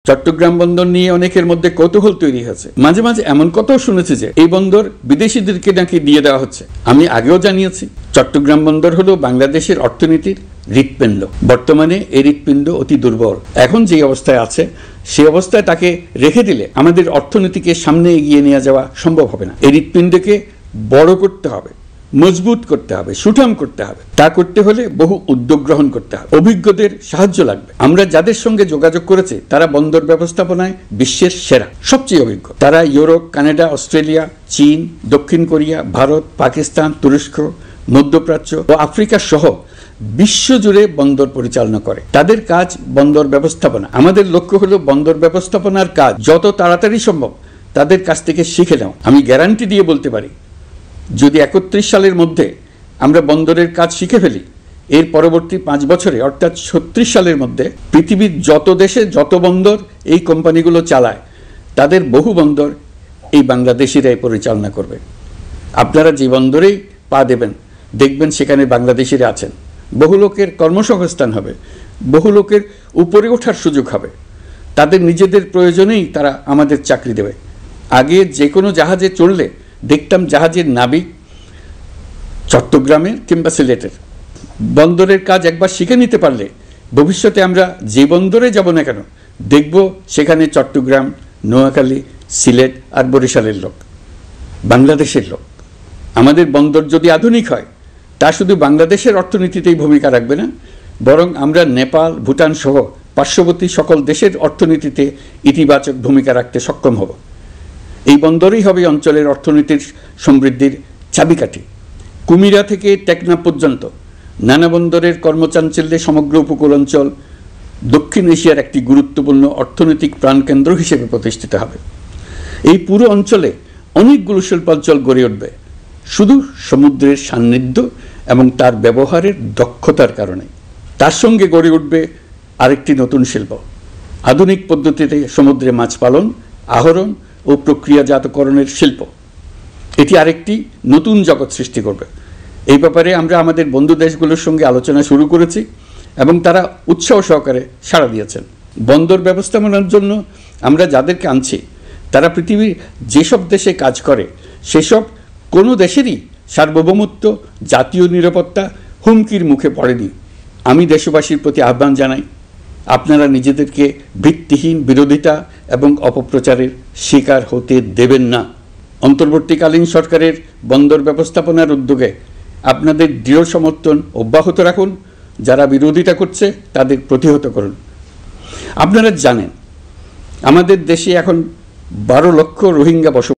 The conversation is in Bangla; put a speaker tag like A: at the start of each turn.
A: চট্টগ্রাম বন্দর নিয়ে অনেকের মধ্যে কৌতূহল তৈরি হয়েছে। মাঝে মাঝে এমন কথাও শুনেছি যে এই বন্দর বিদেশিদেরকে নাকি দিয়ে দেওয়া হচ্ছে। আমি আগেও জানিয়েছি, চট্টগ্রাম বন্দর হলো বাংলাদেশের অর্থনীতির হৃৎপিণ্ড। বর্তমানে এই হৃৎপিণ্ড অতি দুর্বল। এখন যে অবস্থায় আছে সেই অবস্থায় তাকে রেখে দিলে আমাদের অর্থনীতিকে সামনে এগিয়ে নিয়ে যাওয়া সম্ভব হবে না। এই হৃৎপিণ্ডকে বড় করতে হবে, মজবুত করতে হবে, সুঠাম করতে হবে। তা করতে হলে বহু উদ্যোগ গ্রহণ করতে হবে, অভিজ্ঞদের সাহায্য লাগবে। আমরা যাদের সঙ্গে যোগাযোগ করেছি তারা বন্দর ব্যবস্থাপনায় বিশ্বের সেরা, সবচেয়ে অভিজ্ঞ। তারা ইউরোপ, কানাডা, অস্ট্রেলিয়া, চীন, দক্ষিণ কোরিয়া, ভারত, পাকিস্তান, তুরস্ক, মধ্যপ্রাচ্য ও আফ্রিকা সহ বিশ্বজুড়ে বন্দর পরিচালনা করে। তাদের কাজ বন্দর ব্যবস্থাপনা। আমাদের লক্ষ্য হলো বন্দর ব্যবস্থাপনার কাজ যত তাড়াতাড়ি সম্ভব তাদের কাছ থেকে শিখে নেওয়া। আমি গ্যারান্টি দিয়ে বলতে পারি, যদি 31 সালের মধ্যে আমরা বন্দরের কাজ শিখে ফেলি, এর পরবর্তী 5 বছরে অর্থাৎ 36 সালের মধ্যে পৃথিবীর যত দেশে যত বন্দর এই কোম্পানিগুলো চালায় তাদের বহু বন্দর এই বাংলাদেশিরাই পরিচালনা করবে। আপনারা যে বন্দরেই পা দেবেন দেখবেন সেখানে বাংলাদেশিরা আছেন। বহু লোকের কর্মসংস্থান হবে, বহু লোকের উপরে ওঠার সুযোগ হবে। তাদের নিজেদের প্রয়োজনেই তারা আমাদের চাকরি দেবে। আগে যে কোনো জাহাজে চড়লে দেখতাম জাহাজের নাবিক চট্টগ্রামের কিংবা সিলেটের। বন্দরের কাজ একবার শিখে নিতে পারলে ভবিষ্যতে আমরা যে বন্দরে যাব না কেন দেখব সেখানে চট্টগ্রাম, নোয়াখালী, সিলেট আর বরিশালের লোক, বাংলাদেশের লোক। আমাদের বন্দর যদি আধুনিক হয় তা শুধু বাংলাদেশের অর্থনীতিতেই ভূমিকা রাখবে না, বরং আমরা নেপাল, ভুটান সহ পার্শ্ববর্তী সকল দেশের অর্থনীতিতে ইতিবাচক ভূমিকা রাখতে সক্ষম হব। এই বন্দরই হবে অঞ্চলের অর্থনীতির সমৃদ্ধির চাবিকাঠি। কুমিরা থেকে টেকনাফ পর্যন্ত নানা বন্দরের কর্মচাঞ্চল্যে সমগ্র উপকূল অঞ্চল দক্ষিণ এশিয়ার একটি গুরুত্বপূর্ণ অর্থনৈতিক প্রাণকেন্দ্র হিসেবে প্রতিষ্ঠিত হবে। এই পুরো অঞ্চলে অনেকগুলো শিল্পাঞ্চল গড়ে উঠবে শুধু সমুদ্রের সান্নিধ্য এবং তার ব্যবহারের দক্ষতার কারণে। তার সঙ্গে গড়ে উঠবে আরেকটি নতুন শিল্প, আধুনিক পদ্ধতিতে সমুদ্রে মাছ পালন, আহরণ ও প্রক্রিয়াজাতকরণের শিল্প। এটি আরেকটি নতুন জগৎ সৃষ্টি করবে। এই ব্যাপারে আমরা আমাদের বন্ধু দেশগুলোর সঙ্গে আলোচনা শুরু করেছি এবং তারা উৎসাহ সহকারে সাড়া দিয়েছেন। বন্দর ব্যবস্থাপনার জন্য আমরা যাদেরকে আনছি তারা পৃথিবীর যেসব দেশে কাজ করে সেসব কোনো দেশেরই সার্বভৌমত্ব, জাতীয় নিরাপত্তা হুমকির মুখে পড়েনি। আমি দেশবাসীর প্রতি আহ্বান জানাই, আপনারা নিজেদেরকে ভিত্তিহীন বিরোধিতা এবং অপপ্রচারের শিকার হতে দেবেন না। অন্তর্বর্তীকালীন সরকারের বন্দর ব্যবস্থাপনার উদ্যোগে আপনাদের দৃঢ় সমর্থন অব্যাহত রাখুন। যারা বিরোধিতা করছে তাদের প্রতিহত করুন। আপনারা জানেন আমাদের দেশে এখন 12 লক্ষ রোহিঙ্গা বসবাস